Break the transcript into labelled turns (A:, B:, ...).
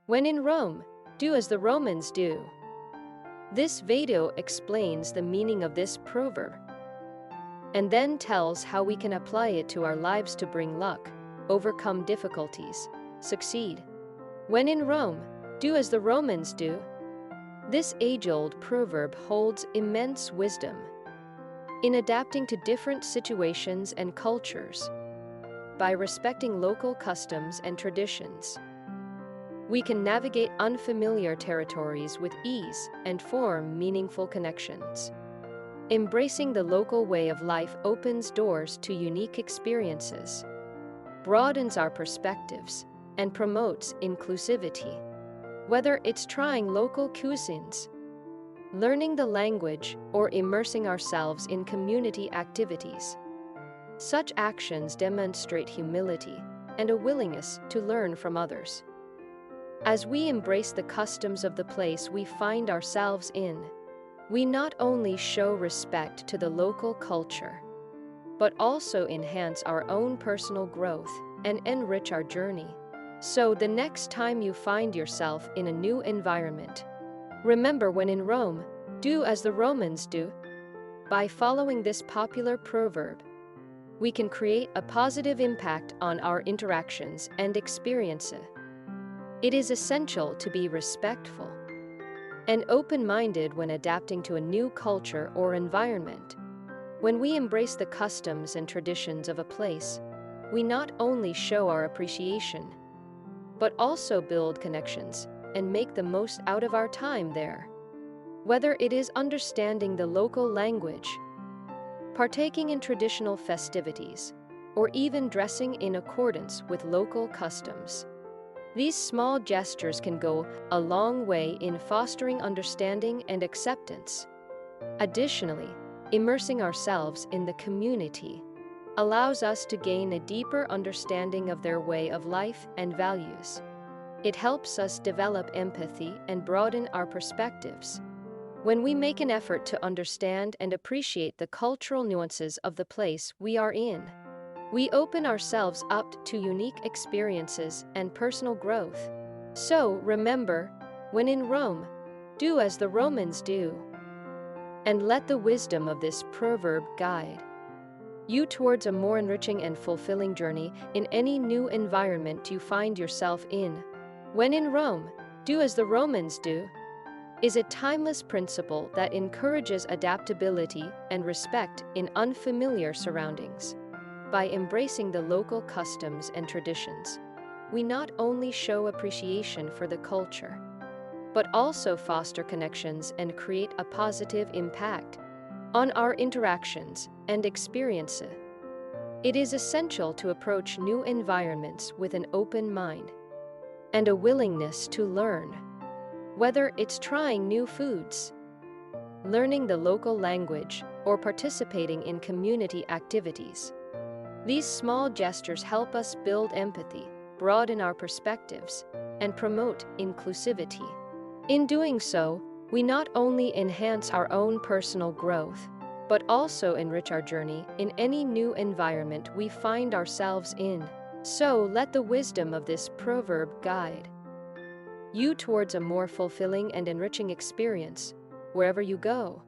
A: When in Rome, do as the Romans do. This video explains the meaning of this proverb and then tells how we can apply it to our lives to bring luck, overcome difficulties, succeed. When in Rome, do as the Romans do. This age-old proverb holds immense wisdom in adapting to different situations and cultures. By respecting local customs and traditions, we can navigate unfamiliar territories with ease and form meaningful connections. Embracing the local way of life opens doors to unique experiences, broadens our perspectives, and promotes inclusivity. Whether it's trying local cuisines, learning the language, or immersing ourselves in community activities, such actions demonstrate humility and a willingness to learn from others. As we embrace the customs of the place we find ourselves in, we not only show respect to the local culture, but also enhance our own personal growth and enrich our journey. So the next time you find yourself in a new environment, remember, when in Rome, do as the Romans do. By following this popular proverb, we can create a positive impact on our interactions and experiences. It is essential to be respectful and open-minded when adapting to a new culture or environment. When we embrace the customs and traditions of a place, we not only show our appreciation, but also build connections and make the most out of our time there. Whether it is understanding the local language, partaking in traditional festivities, or even dressing in accordance with local customs, these small gestures can go a long way in fostering understanding and acceptance. Additionally, immersing ourselves in the community allows us to gain a deeper understanding of their way of life and values. It helps us develop empathy and broaden our perspectives. When we make an effort to understand and appreciate the cultural nuances of the place we are in, we open ourselves up to unique experiences and personal growth. So remember, when in Rome, do as the Romans do. And let the wisdom of this proverb guide you towards a more enriching and fulfilling journey in any new environment you find yourself in. When in Rome, do as the Romans do is a timeless principle that encourages adaptability and respect in unfamiliar surroundings. By embracing the local customs and traditions, we not only show appreciation for the culture, but also foster connections and create a positive impact on our interactions and experiences. It is essential to approach new environments with an open mind and a willingness to learn. Whether it's trying new foods, learning the local language, or participating in community activities, these small gestures help us build empathy, broaden our perspectives, and promote inclusivity. In doing so, we not only enhance our own personal growth, but also enrich our journey in any new environment we find ourselves in. So let the wisdom of this proverb guide you towards a more fulfilling and enriching experience wherever you go.